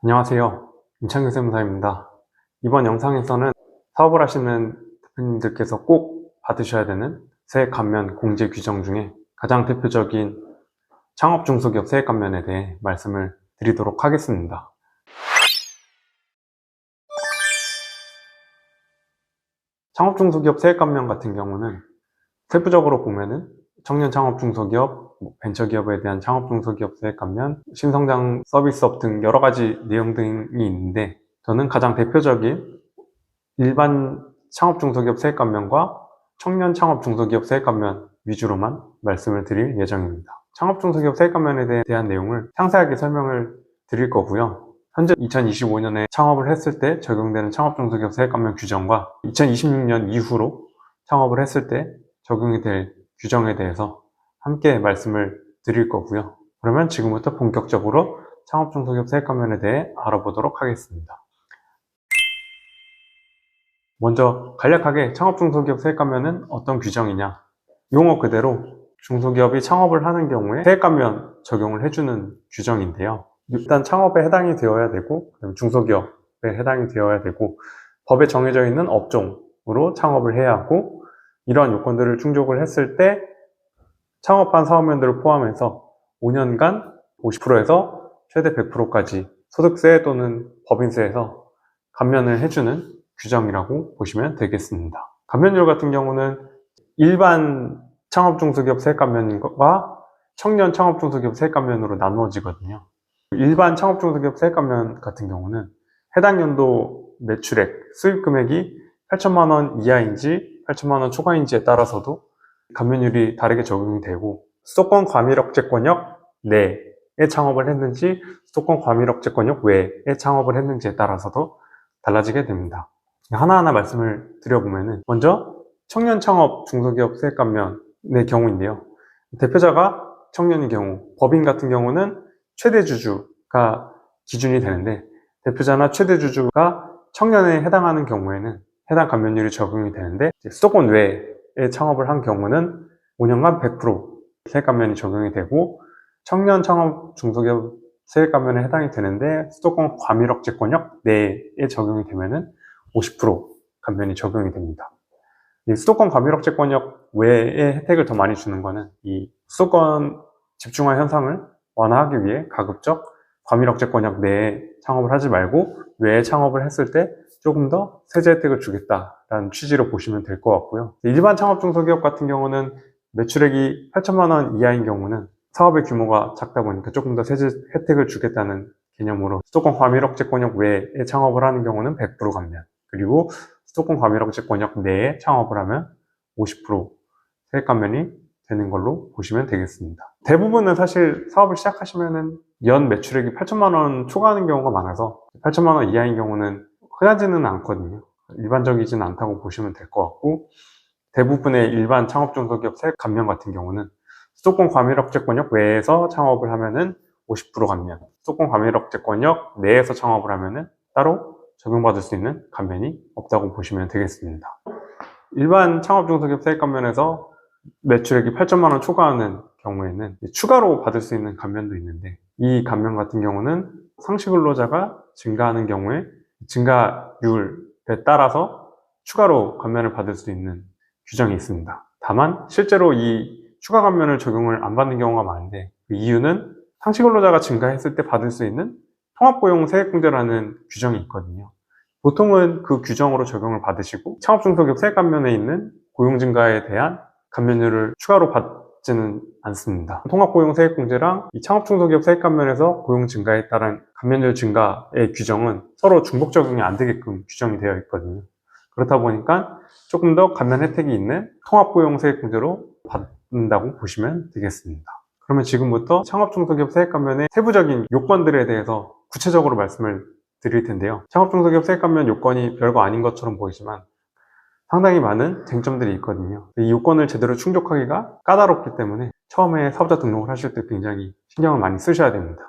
안녕하세요. 임창규 세무사입니다. 이번 영상에서는 사업을 하시는 대표님들께서 꼭 받으셔야 되는 세액 감면 공제 규정 중에 가장 대표적인 창업 중소기업 세액 감면에 대해 말씀을 드리도록 하겠습니다. 창업 중소기업 세액 감면 같은 경우는 세부적으로 보면은 청년 창업 중소기업, 벤처기업에 대한 창업 중소기업 세액 감면, 신성장 서비스업 등 여러 가지 내용 등이 있는데, 저는 가장 대표적인 일반 창업 중소기업 세액 감면과 청년 창업 중소기업 세액 감면 위주로만 말씀을 드릴 예정입니다. 창업 중소기업 세액 감면에 대한 내용을 상세하게 설명을 드릴 거고요. 현재 2025년에 창업을 했을 때 적용되는 창업 중소기업 세액 감면 규정과 2026년 이후로 창업을 했을 때 적용이 될 규정에 대해서 함께 말씀을 드릴 거고요. 그러면 지금부터 본격적으로 창업 중소기업 세액 감면에 대해 알아보도록 하겠습니다. 먼저 간략하게 창업 중소기업 세액 감면은 어떤 규정이냐, 용어 그대로 중소기업이 창업을 하는 경우에 세액 감면 적용을 해주는 규정인데요. 일단 창업에 해당이 되어야 되고, 중소기업에 해당이 되어야 되고, 법에 정해져 있는 업종으로 창업을 해야 하고, 이러한 요건들을 충족을 했을 때 창업한 사업면들을 포함해서 5년간 50%에서 최대 100%까지 소득세 또는 법인세에서 감면을 해주는 규정이라고 보시면 되겠습니다. 감면율 같은 경우는 일반 창업 중소기업 세액 감면과 청년 창업 중소기업 세액 감면으로 나누어지거든요. 일반 창업 중소기업 세액 감면 같은 경우는 해당 연도 매출액, 수입 금액이 8천만 원 이하인지 8천만 원 초과인지에 따라서도 감면율이 다르게 적용이 되고, 수도권 과밀억제권역 내에 창업을 했는지 수도권 과밀억제권역 외에 창업을 했는지에 따라서도 달라지게 됩니다. 하나하나 말씀을 드려보면은, 먼저 청년 창업 중소기업 세액 감면의 경우인데요. 대표자가 청년의 경우, 법인 같은 경우는 최대 주주가 기준이 되는데, 대표자나 최대 주주가 청년에 해당하는 경우에는 해당 감면율이 적용이 되는데, 수도권 외에 창업을 한 경우는 5년간 100% 세액 감면이 적용이 되고, 청년 창업 중소기업 세액 감면에 해당이 되는데 수도권 과밀억제권역 내에 적용이 되면은 50% 감면이 적용이 됩니다. 이 수도권 과밀억제권역 외에 혜택을 더 많이 주는 거는 이 수도권 집중화 현상을 완화하기 위해 가급적 과밀억제권역 내에 창업을 하지 말고 외에 창업을 했을 때 조금 더 세제 혜택을 주겠다라는 취지로 보시면 될 것 같고요. 일반 창업 중소기업 같은 경우는 매출액이 8천만 원 이하인 경우는 사업의 규모가 작다 보니까 조금 더 세제 혜택을 주겠다는 개념으로 수도권 과밀억제권역 외에 창업을 하는 경우는 100% 감면, 그리고 수도권 과밀억제권역 내에 창업을 하면 50% 세액 감면이 되는 걸로 보시면 되겠습니다. 대부분은 사실 사업을 시작하시면은 연 매출액이 8천만 원 초과하는 경우가 많아서 8천만 원 이하인 경우는 흔하지는 않거든요. 일반적이지는 않다고 보시면 될 것 같고, 대부분의 일반 창업 중소기업 세액 감면 같은 경우는 수도권 과밀억제권역 외에서 창업을 하면은 50% 감면, 수도권 과밀억제권역 내에서 창업을 하면은 따로 적용받을 수 있는 감면이 없다고 보시면 되겠습니다. 일반 창업 중소기업 세액 감면에서 매출액이 8천만 원 초과하는 경우에는 추가로 받을 수 있는 감면도 있는데, 이 감면 같은 경우는 상시 근로자가 증가하는 경우에 증가율에 따라서 추가로 감면을 받을 수 있는 규정이 있습니다. 다만 실제로 이 추가 감면을 적용을 안 받는 경우가 많은데, 그 이유는 상시 근로자가 증가했을 때 받을 수 있는 통합고용 세액공제라는 규정이 있거든요. 보통은 그 규정으로 적용을 받으시고 창업 중소기업 세액 감면에 있는 고용 증가에 대한 감면율을 추가로 받지는 않습니다. 통합고용 세액공제랑 이 창업 중소기업 세액 감면에서 고용 증가에 따른 감면율 증가의 규정은 서로 중복 적용이 안 되게끔 규정이 되어 있거든요. 그렇다 보니까 조금 더 감면 혜택이 있는 통합고용 세액공제로 받는다고 보시면 되겠습니다. 그러면 지금부터 창업 중소기업 세액 감면의 세부적인 요건들에 대해서 구체적으로 말씀을 드릴 텐데요. 창업 중소기업 세액 감면 요건이 별거 아닌 것처럼 보이지만 상당히 많은 쟁점들이 있거든요. 이 요건을 제대로 충족하기가 까다롭기 때문에 처음에 사업자 등록을 하실 때 굉장히 신경을 많이 쓰셔야 됩니다.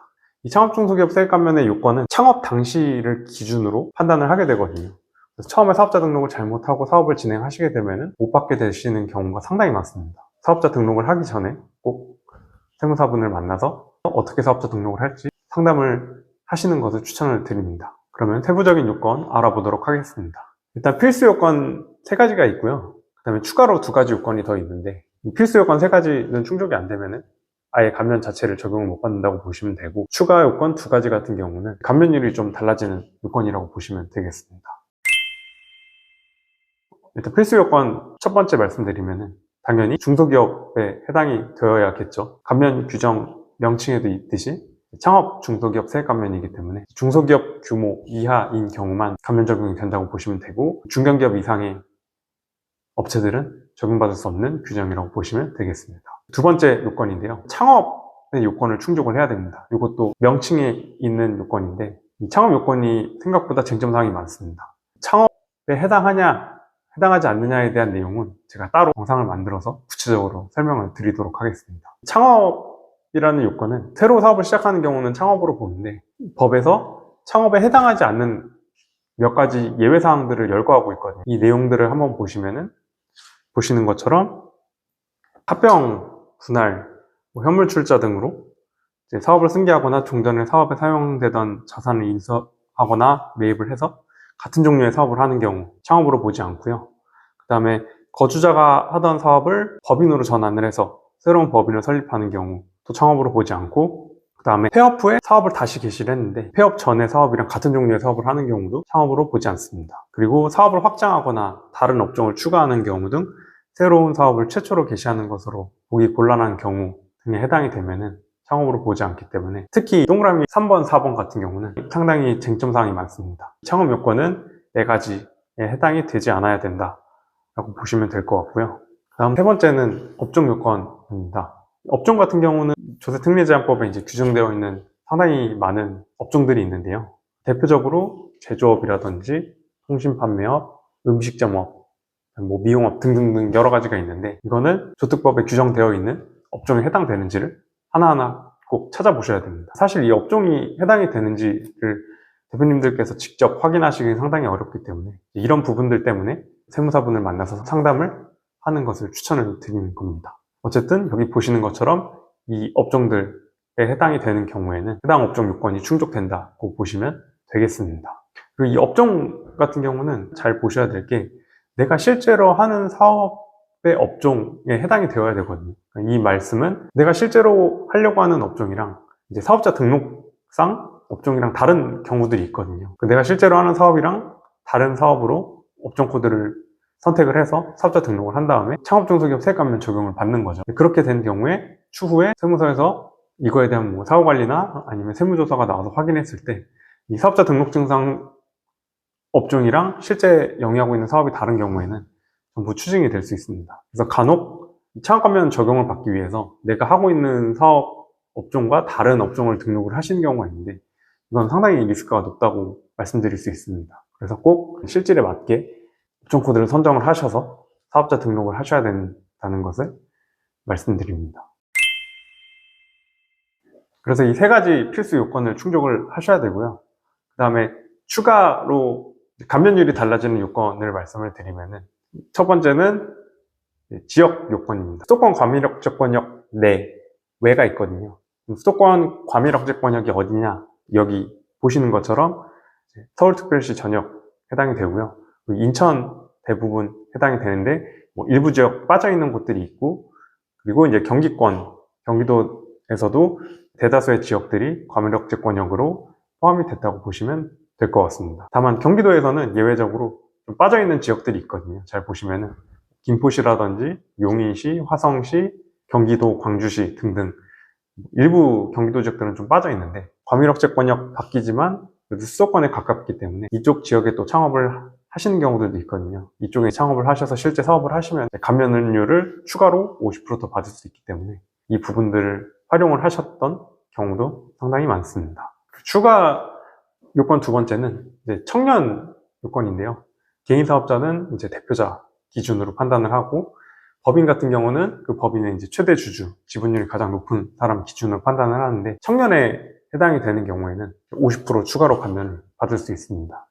이 창업 중소기업 세액 감면의 요건은 창업 당시를 기준으로 판단을 하게 되거든요. 그래서 처음에 사업자 등록을 잘못하고 사업을 진행하시게 되면 못 받게 되시는 경우가 상당히 많습니다. 사업자 등록을 하기 전에 꼭 세무사분을 만나서 어떻게 사업자 등록을 할지 상담을 하시는 것을 추천을 드립니다. 그러면 세부적인 요건 알아보도록 하겠습니다. 일단 필수 요건 3가지가 있고요. 그 다음에 추가로 2가지 요건이 더 있는데, 이 필수 요건 3가지는 충족이 안 되면은 아예 감면 자체를 적용을 못 받는다고 보시면 되고, 추가 요건 2가지 같은 경우는 감면율이 좀 달라지는 요건이라고 보시면 되겠습니다. 일단 필수 요건 첫 번째 말씀드리면은 당연히 중소기업에 해당이 되어야겠죠. 감면 규정 명칭에도 있듯이 창업 중소기업 세액 감면이기 때문에 중소기업 규모 이하인 경우만 감면 적용이 된다고 보시면 되고, 중견기업 이상의 업체들은 적용받을 수 없는 규정이라고 보시면 되겠습니다. 2번째 요건인데요. 창업의 요건을 충족을 해야 됩니다. 이것도 명칭에 있는 요건인데, 이 창업 요건이 생각보다 쟁점사항이 많습니다. 창업에 해당하지 않느냐에 대한 내용은 제가 따로 영상을 만들어서 구체적으로 설명을 드리도록 하겠습니다. 창업이라는 요건은 새로 사업을 시작하는 경우는 창업으로 보는데, 법에서 창업에 해당하지 않는 몇 가지 예외사항들을 열거하고 있거든요. 이 내용들을 한번 보시는 것처럼 합병, 분할, 현물 출자 등으로 사업을 승계하거나 종전에 사업에 사용되던 자산을 인수하거나 매입을 해서 같은 종류의 사업을 하는 경우 창업으로 보지 않고요. 그 다음에 거주자가 하던 사업을 법인으로 전환을 해서 새로운 법인을 설립하는 경우 또 창업으로 보지 않고, 그 다음에 폐업 후에 사업을 다시 개시를 했는데 폐업 전에 사업이랑 같은 종류의 사업을 하는 경우도 창업으로 보지 않습니다. 그리고 사업을 확장하거나 다른 업종을 추가하는 경우 등 새로운 사업을 최초로 개시하는 것으로 보기 곤란한 경우 등에 해당이 되면은 창업으로 보지 않기 때문에, 특히 동그라미 3번, 4번 같은 경우는 상당히 쟁점사항이 많습니다. 창업 요건은 4가지에 해당이 되지 않아야 된다라고 보시면 될 것 같고요. 다음 3번째는 업종 요건입니다. 업종 같은 경우는 조세특례제한법에 이제 규정되어 있는 상당히 많은 업종들이 있는데요. 대표적으로 제조업이라든지 통신판매업, 음식점업, 미용업 등등등 여러 가지가 있는데, 이거는 조특법에 규정되어 있는 업종에 해당되는지를 하나하나 꼭 찾아보셔야 됩니다. 사실 이 업종이 해당이 되는지를 대표님들께서 직접 확인하시기 상당히 어렵기 때문에 이런 부분들 때문에 세무사분을 만나서 상담을 하는 것을 추천을 드리는 겁니다. 어쨌든 여기 보시는 것처럼 이 업종들에 해당이 되는 경우에는 해당 업종 요건이 충족된다고 보시면 되겠습니다. 그리고 이 업종 같은 경우는 잘 보셔야 될 게, 내가 실제로 하는 사업의 업종에 해당이 되어야 되거든요. 이 말씀은 내가 실제로 하려고 하는 업종이랑 이제 사업자 등록상 업종이랑 다른 경우들이 있거든요. 내가 실제로 하는 사업이랑 다른 사업으로 업종 코드를 선택을 해서 사업자 등록을 한 다음에 창업중소기업 세액감면 적용을 받는 거죠. 그렇게 된 경우에 추후에 세무서에서 이거에 대한 사후관리나 아니면 세무조사가 나와서 확인했을 때 이 사업자 등록증상 업종이랑 실제 영위하고 있는 사업이 다른 경우에는 전부 추징이 될 수 있습니다. 그래서 간혹 창업감면 적용을 받기 위해서 내가 하고 있는 사업 업종과 다른 업종을 등록을 하시는 경우가 있는데, 이건 상당히 리스크가 높다고 말씀드릴 수 있습니다. 그래서 꼭 실질에 맞게 업종 코드를 선정을 하셔서 사업자 등록을 하셔야 된다는 것을 말씀드립니다. 그래서 이 3가지 필수 요건을 충족을 하셔야 되고요. 그 다음에 추가로 감면율이 달라지는 요건을 말씀을 드리면은, 첫 번째는 지역 요건입니다. 수도권 과밀억제권역 내외가 있거든요. 수도권 과밀억제권역이 어디냐, 여기 보시는 것처럼 서울특별시 전역 해당이 되고요. 인천 대부분 해당이 되는데, 일부 지역 빠져 있는 곳들이 있고, 그리고 이제 경기도에서도 대다수의 지역들이 과밀억제권역으로 포함이 됐다고 보시면 될 것 같습니다. 다만 경기도에서는 예외적으로 좀 빠져 있는 지역들이 있거든요. 잘 보시면은 김포시라든지 용인시, 화성시, 경기도, 광주시 등등 일부 경기도 지역들은 좀 빠져 있는데, 과밀억제권역 바뀌지만 그래도 수도권에 가깝기 때문에 이쪽 지역에 또 창업을 하시는 경우들도 있거든요. 이쪽에 창업을 하셔서 실제 사업을 하시면 감면율을 추가로 50% 더 받을 수 있기 때문에 이 부분들을 활용을 하셨던 경우도 상당히 많습니다. 추가 요건 2번째는 이제 청년 요건인데요. 개인 사업자는 이제 대표자 기준으로 판단을 하고, 법인 같은 경우는 그 법인의 이제 최대 주주, 지분율이 가장 높은 사람 기준으로 판단을 하는데, 청년에 해당이 되는 경우에는 50% 추가로 감면을 받을 수 있습니다.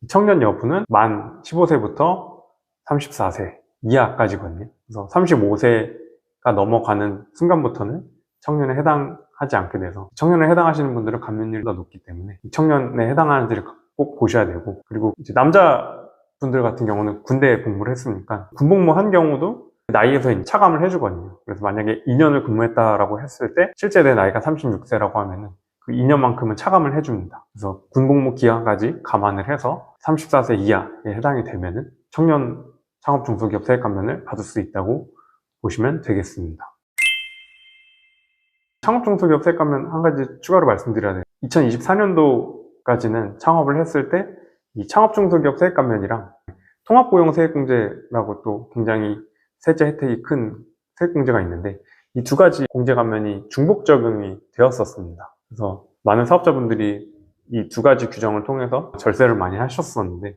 청년 여부는 만 15세부터 34세 이하까지거든요. 그래서 35세가 넘어가는 순간부터는 청년에 해당하는 하지 않게 돼서 청년에 해당하시는 분들은 감면율이 더 높기 때문에 청년에 해당하는지를 꼭 보셔야 되고, 그리고 이제 남자분들 같은 경우는 군대에 복무를 했으니까 군복무 한 경우도 나이에서 차감을 해주거든요. 그래서 만약에 2년을 근무했다라고 했을 때 실제 내 나이가 36세라고 하면은 그 2년만큼은 차감을 해줍니다. 그래서 군복무 기간까지 감안을 해서 34세 이하에 해당이 되면은 청년 창업 중소기업 세액 감면을 받을 수 있다고 보시면 되겠습니다. 창업 중소기업 세액 감면 한 가지 추가로 말씀드려야 돼요. 2024년도까지는 창업을 했을 때 이 창업 중소기업 세액 감면이랑 통합고용 세액공제라고 또 굉장히 세제 혜택이 큰 세액공제가 있는데, 이 두 가지 공제 감면이 중복 적용이 되었었습니다. 그래서 많은 사업자분들이 이 두 가지 규정을 통해서 절세를 많이 하셨었는데,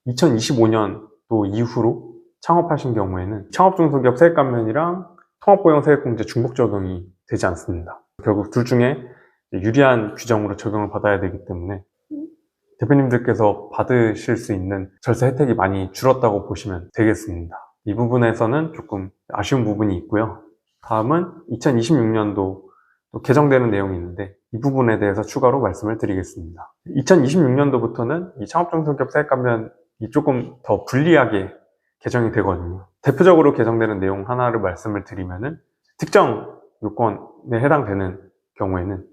2025년도 이후로 창업하신 경우에는 창업 중소기업 세액 감면이랑 통합고용 세액공제 중복 적용이 되지 않습니다. 결국 둘 중에 유리한 규정으로 적용을 받아야 되기 때문에 대표님들께서 받으실 수 있는 절세 혜택이 많이 줄었다고 보시면 되겠습니다. 이 부분에서는 조금 아쉬운 부분이 있고요. 다음은 2026년도 개정되는 내용이 있는데, 이 부분에 대해서 추가로 말씀을 드리겠습니다. 2026년도부터는 이 창업중소기업 세액 감면이 조금 더 불리하게 개정이 되거든요. 대표적으로 개정되는 내용 하나를 말씀을 드리면은, 특정 요건에 해당되는 경우에는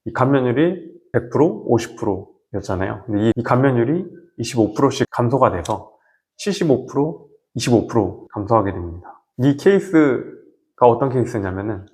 이 감면율이 100%, 50%였잖아요. 근데 이 감면율이 25%씩 감소가 돼서 75%, 25% 감소하게 됩니다. 이 케이스가 어떤 케이스냐면은,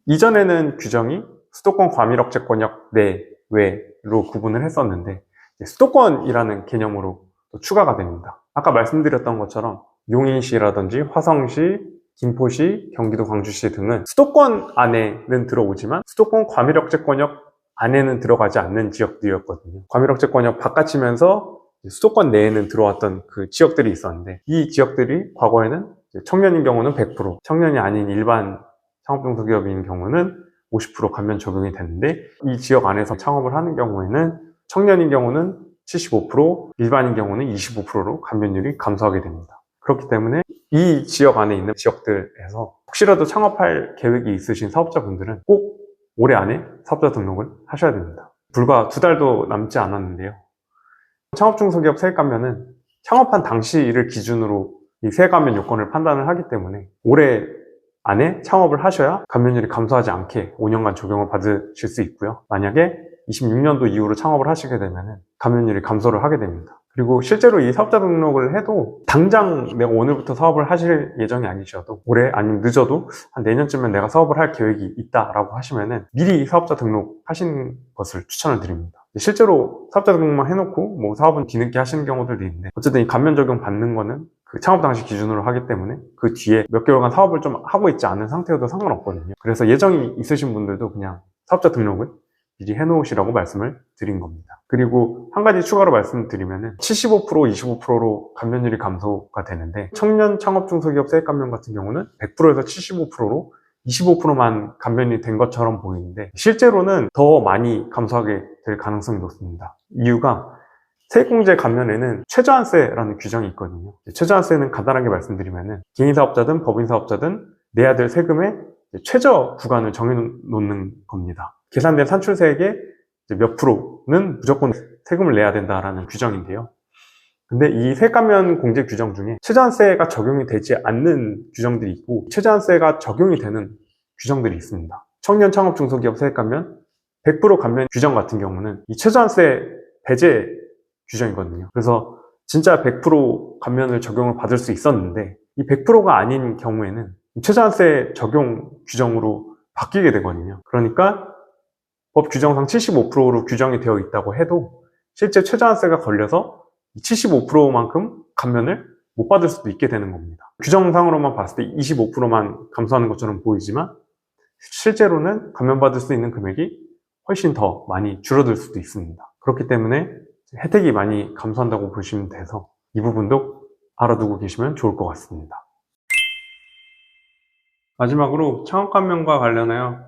이전에는 규정이 수도권 과밀억제권역 내외로 구분을 했었는데, 수도권이라는 개념으로 또 추가가 됩니다. 아까 말씀드렸던 것처럼 용인시라든지 화성시, 김포시, 경기도 광주시 등은 수도권 안에는 들어오지만 수도권 과밀억제권역 안에는 들어가지 않는 지역들이었거든요. 과밀억제권역 바깥이면서 수도권 내에는 들어왔던 그 지역들이 있었는데, 이 지역들이 과거에는 청년인 경우는 100%, 청년이 아닌 일반 창업중소기업인 경우는 50% 감면 적용이 되는데, 이 지역 안에서 창업을 하는 경우에는 청년인 경우는 75%, 일반인 경우는 25%로 감면율이 감소하게 됩니다. 그렇기 때문에 이 지역 안에 있는 지역들에서 혹시라도 창업할 계획이 있으신 사업자분들은 꼭 올해 안에 사업자 등록을 하셔야 됩니다. 불과 2달도 남지 않았는데요. 창업중소기업 세액 감면은 창업한 당시를 기준으로 이 세액 감면 요건을 판단을 하기 때문에 올해 안에 창업을 하셔야 감면율이 감소하지 않게 5년간 적용을 받으실 수 있고요. 만약에 26년도 이후로 창업을 하시게 되면 감면율이 감소를 하게 됩니다. 그리고 실제로 이 사업자 등록을 해도 당장 내가 오늘부터 사업을 하실 예정이 아니셔도 올해 아니면 늦어도 한 내년쯤엔 내가 사업을 할 계획이 있다라고 하시면은 미리 사업자 등록 하시는 것을 추천을 드립니다. 실제로 사업자 등록만 해놓고 뭐 사업은 뒤늦게 하시는 경우들도 있는데, 어쨌든 이 감면 적용 받는 거는 그 창업 당시 기준으로 하기 때문에 그 뒤에 몇 개월간 사업을 좀 하고 있지 않은 상태여도 상관없거든요. 그래서 예정이 있으신 분들도 그냥 사업자 등록을 미리 해놓으시라고 말씀을 드린 겁니다. 그리고 한 가지 추가로 말씀드리면은 75%, 25%로 감면율이 감소가 되는데, 청년 창업 중소기업 세액 감면 같은 경우는 100%에서 75%로 25%만 감면이 된 것처럼 보이는데, 실제로는 더 많이 감소하게 될 가능성이 높습니다. 이유가 세액공제 감면에는 최저한세라는 규정이 있거든요. 최저한세는 간단하게 말씀드리면은 개인사업자든 법인사업자든 내야 될 세금의 최저 구간을 정해놓는 겁니다. 계산된 산출세액의 몇 프로는 무조건 세금을 내야 된다라는 규정인데요. 근데 이 세액감면 공제 규정 중에 최저한세가 적용이 되지 않는 규정들이 있고, 최저한세가 적용이 되는 규정들이 있습니다. 청년 창업 중소기업 세액감면 100% 감면 규정 같은 경우는 이 최저한세 배제 규정이거든요. 그래서 진짜 100% 감면을 적용을 받을 수 있었는데, 이 100%가 아닌 경우에는 최저한세 적용 규정으로 바뀌게 되거든요. 그러니까 법 규정상 75%로 규정이 되어 있다고 해도 실제 최저한세가 걸려서 75%만큼 감면을 못 받을 수도 있게 되는 겁니다. 규정상으로만 봤을 때 25%만 감소하는 것처럼 보이지만 실제로는 감면받을 수 있는 금액이 훨씬 더 많이 줄어들 수도 있습니다. 그렇기 때문에 혜택이 많이 감소한다고 보시면 돼서 이 부분도 알아두고 계시면 좋을 것 같습니다. 마지막으로 창업 감면과 관련하여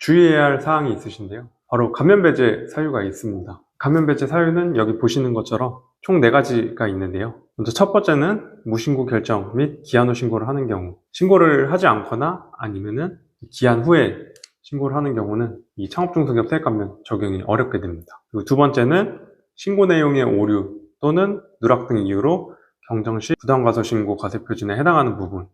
주의해야 할 사항이 있으신데요. 바로 감면 배제 사유가 있습니다. 감면 배제 사유는 여기 보시는 것처럼 총 4가지가 있는데요. 먼저 첫 번째는 무신고 결정 및 기한 후 신고를 하는 경우, 신고를 하지 않거나 아니면은 기한 후에 신고를 하는 경우는 이 창업중소기업 세액감면 적용이 어렵게 됩니다. 그리고 두 번째는 신고 내용의 오류 또는 누락 등 이유로 경정 시 부당과소신고 과세표준에 해당하는 부분에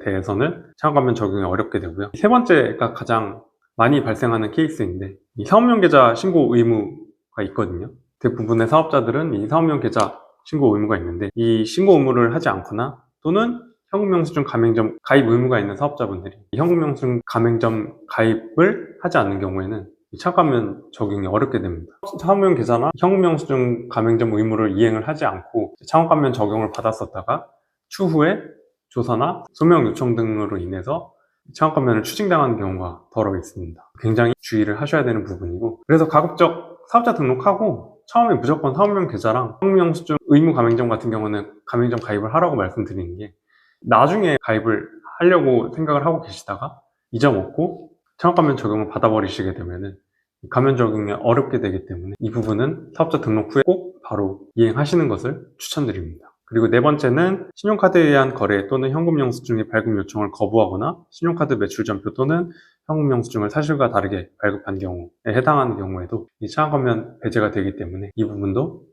대해서는 창업감면 적용이 어렵게 되고요. 세 번째가 가장 많이 발생하는 케이스인데, 이 사업용 계좌 신고 의무가 있거든요. 대부분의 사업자들은 이 사업용 계좌 신고 의무가 있는데, 이 신고 의무를 하지 않거나 또는 현금영수증 가맹점 가입 의무가 있는 사업자분들이 이 현금영수증 가맹점 가입을 하지 않는 경우에는 이 창업감면 적용이 어렵게 됩니다. 사업용 계좌나 현금영수증 가맹점 의무를 이행을 하지 않고 창업감면 적용을 받았었다가 추후에 조사나 소명 요청 등으로 인해서 창업감면을 추징당하는 경우가 더러 있습니다. 굉장히 주의를 하셔야 되는 부분이고, 그래서 가급적 사업자 등록하고 처음에 무조건 사업용 계좌랑 현금영수증 의무 가맹점 같은 경우는 가맹점 가입을 하라고 말씀드리는 게, 나중에 가입을 하려고 생각을 하고 계시다가 잊어먹고 창업감면 적용을 받아버리시게 되면은 감면 적용이 어렵게 되기 때문에 이 부분은 사업자 등록 후에 꼭 바로 이행하시는 것을 추천드립니다. 그리고 네 번째는 신용카드에 의한 거래 또는 현금영수증의 발급 요청을 거부하거나 신용카드 매출전표 또는 현금영수증을 사실과 다르게 발급한 경우에 해당하는 경우에도 이 창업감면 배제가 되기 때문에 이 부분도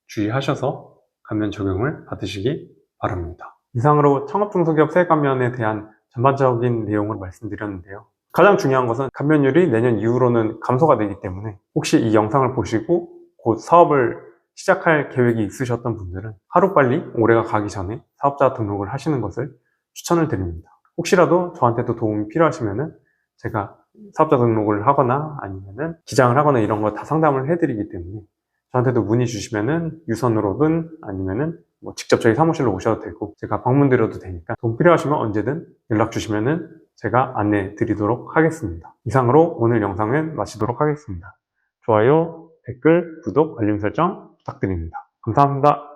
주의하셔서 감면 적용을 받으시기 바랍니다. 이상으로 창업중소기업 세액감면에 대한 전반적인 내용을 말씀드렸는데요. 가장 중요한 것은 감면율이 내년 이후로는 감소가 되기 때문에 혹시 이 영상을 보시고 곧 사업을 시작할 계획이 있으셨던 분들은 하루빨리 올해가 가기 전에 사업자 등록을 하시는 것을 추천을 드립니다. 혹시라도 저한테도 도움이 필요하시면은 제가 사업자 등록을 하거나 아니면은 기장을 하거나 이런 거 다 상담을 해드리기 때문에 저한테도 문의 주시면은 유선으로든 아니면은 직접 저희 사무실로 오셔도 되고 제가 방문 드려도 되니까 도움 필요하시면 언제든 연락 주시면은 제가 안내 드리도록 하겠습니다. 이상으로 오늘 영상은 마치도록 하겠습니다. 좋아요, 댓글, 구독, 알림 설정 부탁드립니다. 감사합니다.